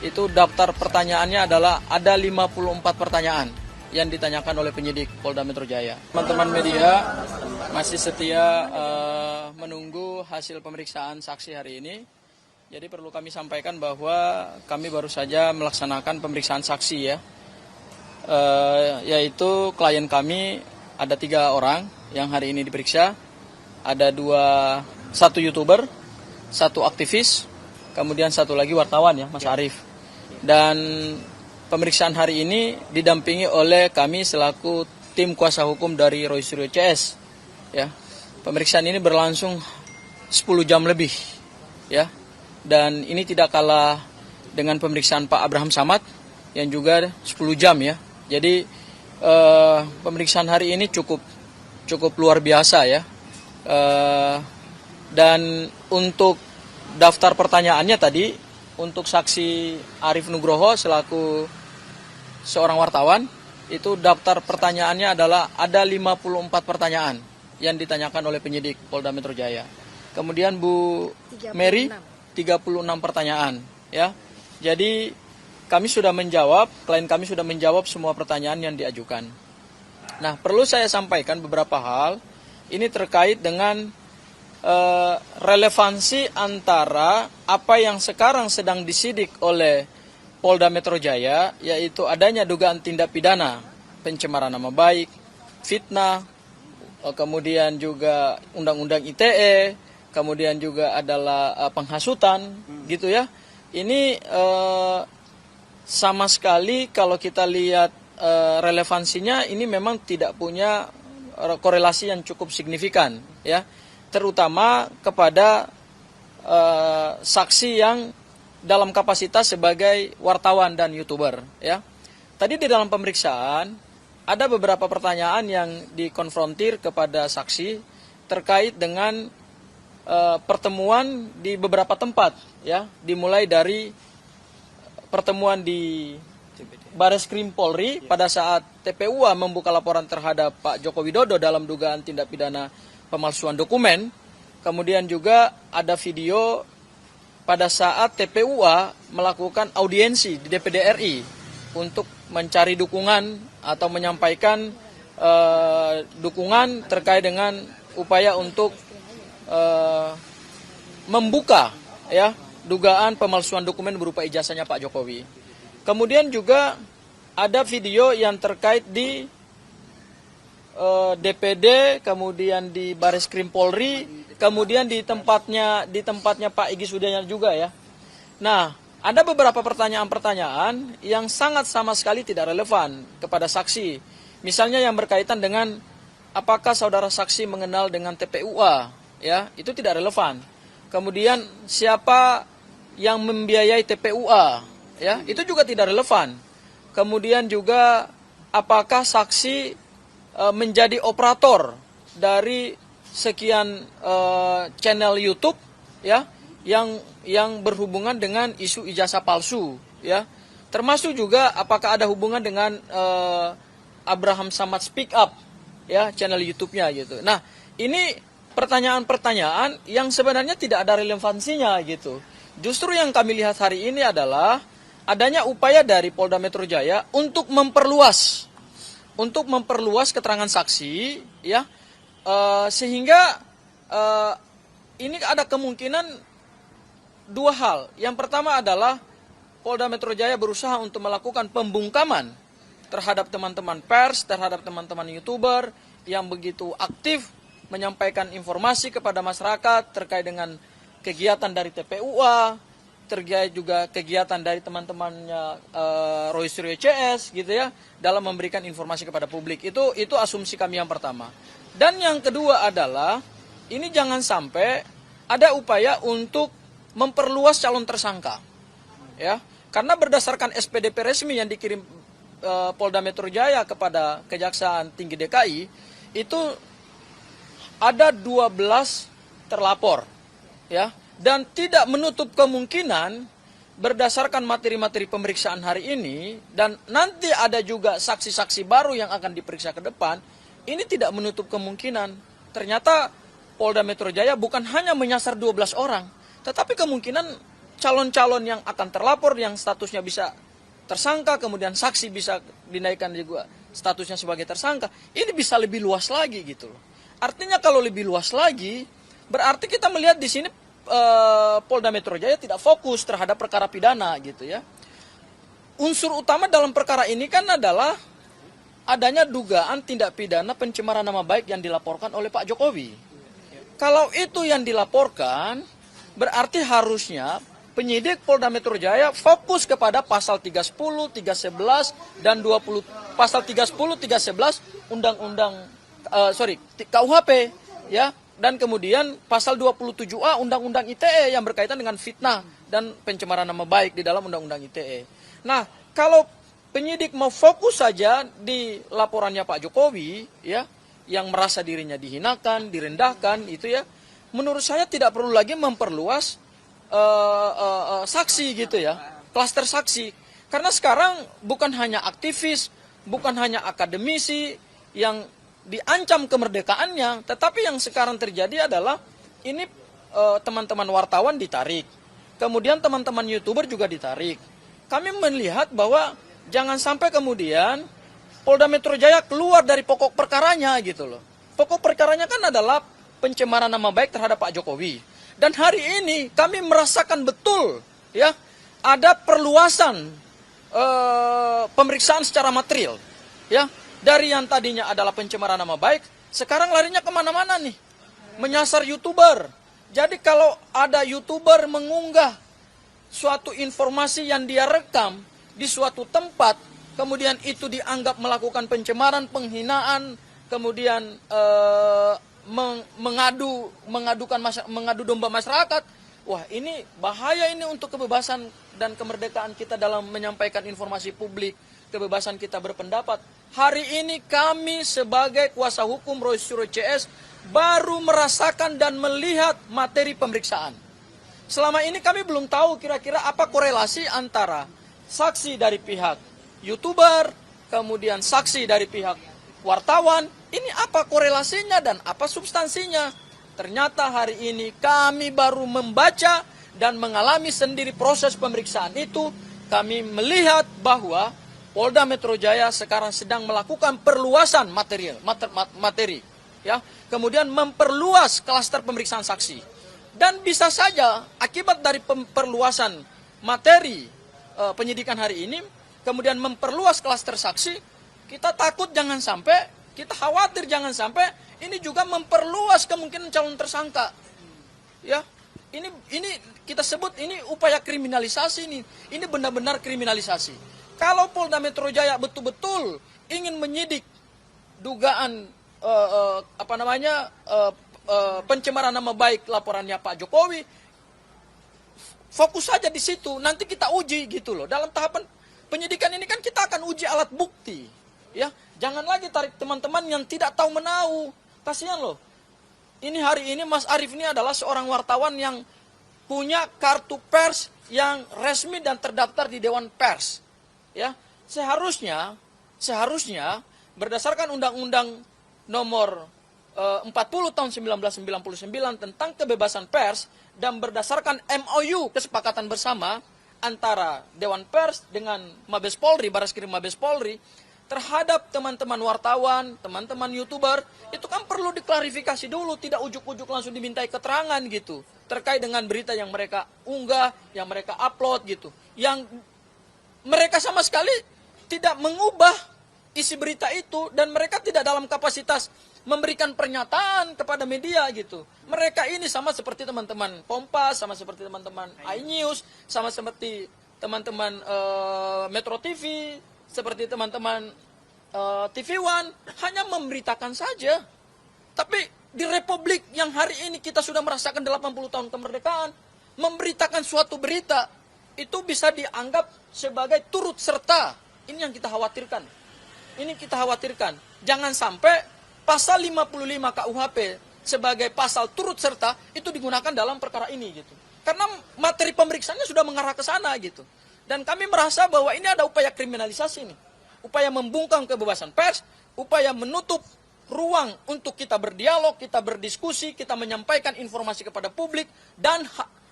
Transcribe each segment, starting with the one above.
itu daftar pertanyaannya adalah ada 54 pertanyaan yang ditanyakan oleh penyidik Polda Metro Jaya. Teman-teman media masih setia menunggu hasil pemeriksaan saksi hari ini. Jadi perlu kami sampaikan bahwa kami baru saja melaksanakan pemeriksaan saksi ya. Yaitu klien kami ada 3 orang yang hari ini diperiksa. Ada satu YouTuber, 1 aktivis, kemudian 1 lagi wartawan ya, Mas Arief. Dan pemeriksaan hari ini didampingi oleh kami selaku tim kuasa hukum dari Roy Suryo CS. Ya. Pemeriksaan ini berlangsung 10 jam lebih. Ya. Dan ini tidak kalah dengan pemeriksaan Pak Abraham Samad yang juga 10 jam ya. Jadi pemeriksaan hari ini cukup luar biasa ya. Dan untuk daftar pertanyaannya tadi, untuk saksi Arief Nugroho selaku seorang wartawan, itu daftar pertanyaannya adalah ada 54 pertanyaan yang ditanyakan oleh penyidik Polda Metro Jaya. Kemudian Bu 36. Mary 36 pertanyaan ya. Jadi kami sudah menjawab, klien kami sudah menjawab semua pertanyaan yang diajukan. Nah, perlu saya sampaikan beberapa hal. Ini terkait dengan relevansi antara apa yang sekarang sedang disidik oleh Polda Metro Jaya, yaitu adanya dugaan tindak pidana pencemaran nama baik, fitnah, kemudian juga Undang-Undang ITE, kemudian juga adalah penghasutan, gitu ya. Ini sama sekali kalau kita lihat relevansinya ini memang tidak punya korelasi yang cukup signifikan ya, terutama kepada saksi yang dalam kapasitas sebagai wartawan dan YouTuber ya. Tadi di dalam pemeriksaan ada beberapa pertanyaan yang dikonfrontir kepada saksi terkait dengan pertemuan di beberapa tempat ya, dimulai dari pertemuan di Bareskrim Polri pada saat TPUA membuka laporan terhadap Pak Joko Widodo dalam dugaan tindak pidana pemalsuan dokumen. Kemudian juga ada video pada saat TPUA melakukan audiensi di DPD RI untuk mencari dukungan atau menyampaikan dukungan terkait dengan upaya untuk membuka ya dugaan pemalsuan dokumen berupa ijazahnya Pak Jokowi. Kemudian juga ada video yang terkait di DPD, kemudian di Bareskrim Polri, kemudian di tempatnya Pak Egy Sujana juga ya. Nah, ada beberapa pertanyaan-pertanyaan yang sangat sama sekali tidak relevan kepada saksi. Misalnya yang berkaitan dengan apakah saudara saksi mengenal dengan TPUA, ya, itu tidak relevan. Kemudian siapa yang membiayai TPUA, ya, itu juga tidak relevan. Kemudian juga apakah saksi menjadi operator dari sekian channel YouTube, ya, yang berhubungan dengan isu ijazah palsu, ya. Termasuk juga apakah ada hubungan dengan Abraham Samad Speak Up, ya, channel YouTube-nya gitu. Nah, ini pertanyaan-pertanyaan yang sebenarnya tidak ada relevansinya gitu. Justru yang kami lihat hari ini adalah adanya upaya dari Polda Metro Jaya untuk memperluas keterangan saksi, ya, sehingga ini ada kemungkinan 2 hal. Yang pertama adalah Polda Metro Jaya berusaha untuk melakukan pembungkaman terhadap teman-teman pers, terhadap teman-teman YouTuber yang begitu aktif menyampaikan informasi kepada masyarakat terkait dengan kegiatan dari TPUA, terkait juga kegiatan dari teman-temannya Roy Suryo CS gitu ya, dalam memberikan informasi kepada publik. Itu asumsi kami yang pertama. Dan yang kedua adalah ini jangan sampai ada upaya untuk memperluas calon tersangka. Ya, karena berdasarkan SPDP resmi yang dikirim Polda Metro Jaya kepada Kejaksaan Tinggi DKI itu ada 12 terlapor, ya, dan tidak menutup kemungkinan berdasarkan materi-materi pemeriksaan hari ini dan nanti ada juga saksi-saksi baru yang akan diperiksa ke depan, ini tidak menutup kemungkinan ternyata Polda Metro Jaya bukan hanya menyasar 12 orang, tetapi kemungkinan calon-calon yang akan terlapor yang statusnya bisa tersangka, kemudian saksi bisa dinaikkan juga statusnya sebagai tersangka, ini bisa lebih luas lagi gitu loh. Artinya kalau lebih luas lagi, berarti kita melihat di sini Polda Metro Jaya tidak fokus terhadap perkara pidana gitu ya. Unsur utama dalam perkara ini kan adalah adanya dugaan tindak pidana pencemaran nama baik yang dilaporkan oleh Pak Jokowi. Kalau itu yang dilaporkan, berarti harusnya penyidik Polda Metro Jaya fokus kepada pasal 310, 311, dan 20, pasal 310, 311 KUHP ya, dan kemudian pasal 27A Undang-Undang ITE yang berkaitan dengan fitnah dan pencemaran nama baik di dalam Undang-Undang ITE. Nah, kalau penyidik mau fokus saja di laporannya Pak Jokowi ya, yang merasa dirinya dihinakan, direndahkan itu ya, menurut saya tidak perlu lagi memperluas saksi gitu ya, klaster saksi. Karena sekarang bukan hanya aktivis, bukan hanya akademisi yang diancam kemerdekaannya, tetapi yang sekarang terjadi adalah ini teman-teman wartawan ditarik, kemudian teman-teman YouTuber juga ditarik. Kami melihat bahwa jangan sampai kemudian Polda Metro Jaya keluar dari pokok perkaranya gitu loh. Pokok perkaranya kan adalah pencemaran nama baik terhadap Pak Jokowi. Dan hari ini kami merasakan betul ya ada perluasan pemeriksaan secara material ya, dari yang tadinya adalah pencemaran nama baik sekarang larinya kemana-mana nih, menyasar YouTuber. Jadi kalau ada YouTuber mengunggah suatu informasi yang dia rekam di suatu tempat, kemudian itu dianggap melakukan pencemaran, penghinaan, kemudian mengadu domba masyarakat. Wah, ini bahaya ini untuk kebebasan dan kemerdekaan kita dalam menyampaikan informasi publik, kebebasan kita berpendapat. Hari ini kami sebagai kuasa hukum Roy Suryo CS baru merasakan dan melihat materi pemeriksaan. Selama ini kami belum tahu kira-kira apa korelasi antara saksi dari pihak YouTuber, kemudian saksi dari pihak wartawan, ini apa korelasinya dan apa substansinya. Ternyata hari ini kami baru membaca dan mengalami sendiri proses pemeriksaan itu. Kami melihat bahwa Polda Metro Jaya sekarang sedang melakukan perluasan materi ya, kemudian memperluas klaster pemeriksaan saksi. Dan bisa saja akibat dari perluasan materi penyidikan hari ini, kemudian memperluas klaster saksi, kita takut jangan sampai, kita khawatir jangan sampai ini juga memperluas kemungkinan calon tersangka. Ya, ini kita sebut ini upaya kriminalisasi nih. Ini benar-benar kriminalisasi. Kalau Polda Metro Jaya betul-betul ingin menyidik dugaan pencemaran nama baik laporannya Pak Jokowi, fokus saja di situ. Nanti kita uji gitu loh. Dalam tahapan penyidikan ini kan kita akan uji alat bukti. Ya, jangan lagi tarik teman-teman yang tidak tahu menahu. Kasihan loh. Ini hari ini Mas Arief ini adalah seorang wartawan yang punya kartu pers yang resmi dan terdaftar di Dewan Pers. Ya, seharusnya berdasarkan Undang-Undang Nomor 40 tahun 1999 tentang kebebasan pers dan berdasarkan MOU kesepakatan bersama antara Dewan Pers dengan Mabes Polri, Bareskrim Mabes Polri, terhadap teman-teman wartawan, teman-teman YouTuber, itu kan perlu diklarifikasi dulu, tidak ujuk-ujuk langsung dimintai keterangan gitu, terkait dengan berita yang mereka unggah, yang mereka upload gitu, yang mereka sama sekali tidak mengubah isi berita itu, dan mereka tidak dalam kapasitas memberikan pernyataan kepada media gitu. Mereka ini sama seperti teman-teman Kompas, sama seperti teman-teman iNews, sama seperti teman-teman Metro TV, seperti teman-teman TV One, hanya memberitakan saja. Tapi di republik yang hari ini kita sudah merasakan 80 tahun kemerdekaan, memberitakan suatu berita itu bisa dianggap sebagai turut serta. Ini yang kita khawatirkan. Ini kita khawatirkan. Jangan sampai pasal 55 KUHP sebagai pasal turut serta itu digunakan dalam perkara ini gitu. Karena materi pemeriksaannya sudah mengarah ke sana gitu. Dan kami merasa bahwa ini ada upaya kriminalisasi nih. Upaya membungkam kebebasan pers, upaya menutup ruang untuk kita berdialog, kita berdiskusi, kita menyampaikan informasi kepada publik, dan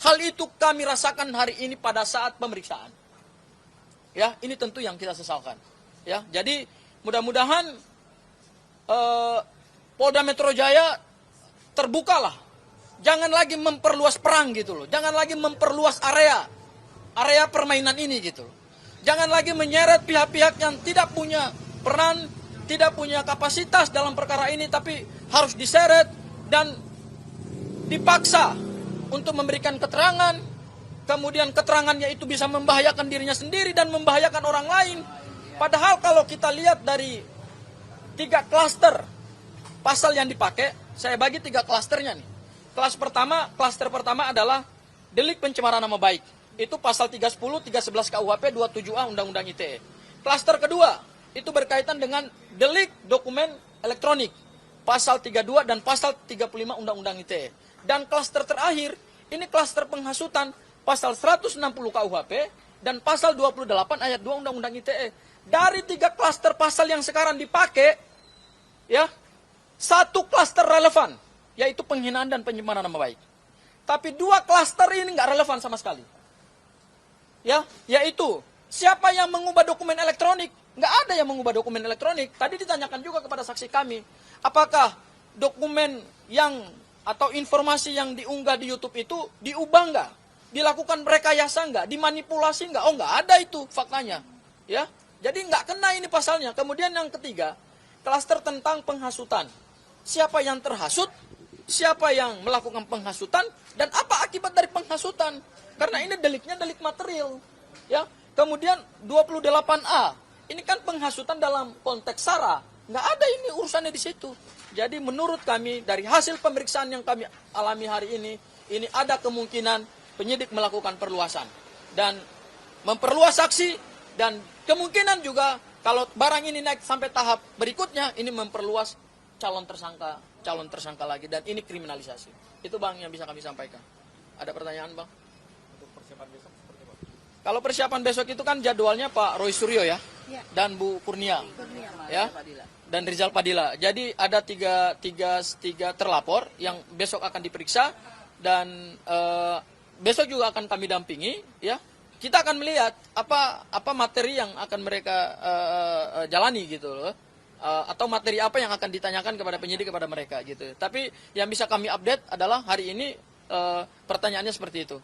Hal itu kami rasakan hari ini pada saat pemeriksaan. Ya, ini tentu yang kita sesalkan. Ya, jadi mudah-mudahan Polda Metro Jaya terbukalah. Jangan lagi memperluas perang gitu loh. Jangan lagi memperluas area permainan ini gitu loh. Jangan lagi menyeret pihak-pihak yang tidak punya peran, tidak punya kapasitas dalam perkara ini, tapi harus diseret dan dipaksa untuk memberikan keterangan, kemudian keterangannya itu bisa membahayakan dirinya sendiri dan membahayakan orang lain. Padahal kalau kita lihat dari 3 klaster pasal yang dipakai, saya bagi 3 klasternya nih. Klaster pertama adalah delik pencemaran nama baik. Itu pasal 310, 311 KUHP, 27A Undang-Undang ITE. Klaster kedua, itu berkaitan dengan delik dokumen elektronik. Pasal 32 dan pasal 35 Undang-Undang ITE. Dan klaster terakhir, ini klaster penghasutan, pasal 160 KUHP dan pasal 28 ayat 2 Undang-Undang ITE. Dari 3 klaster pasal yang sekarang dipakai, ya, 1 klaster relevan, yaitu penghinaan dan pencemaran nama baik. Tapi 2 klaster ini nggak relevan sama sekali. Ya, yaitu siapa yang mengubah dokumen elektronik? Nggak ada yang mengubah dokumen elektronik. Tadi ditanyakan juga kepada saksi kami, apakah dokumen yang atau informasi yang diunggah di YouTube itu diubah nggak? Dilakukan rekayasa nggak? Dimanipulasi nggak? Oh, nggak ada itu faktanya. Ya, jadi nggak kena ini pasalnya. Kemudian yang ketiga, klaster tentang penghasutan. Siapa yang terhasut? Siapa yang melakukan penghasutan? Dan apa akibat dari penghasutan? Karena ini deliknya delik material. Ya, kemudian 28A. Ini kan penghasutan dalam konteks SARA. Nggak ada ini urusannya di situ. Jadi menurut kami dari hasil pemeriksaan yang kami alami hari ini ada kemungkinan penyidik melakukan perluasan dan memperluas saksi, dan kemungkinan juga kalau barang ini naik sampai tahap berikutnya ini memperluas calon tersangka lagi, dan ini kriminalisasi. Itu Bang yang bisa kami sampaikan. Ada pertanyaan Bang? Untuk persiapan besok seperti apa? Kalau persiapan besok itu kan jadwalnya Pak Roy Suryo ya, dan Bu Kurnia, ya, dan Rizal Padilla. Jadi ada tiga terlapor yang besok akan diperiksa, dan besok juga akan kami dampingi. Ya, kita akan melihat apa materi yang akan mereka jalani gitu loh, atau materi apa yang akan ditanyakan kepada penyidik kepada mereka gitu. Tapi yang bisa kami update adalah hari ini pertanyaannya seperti itu.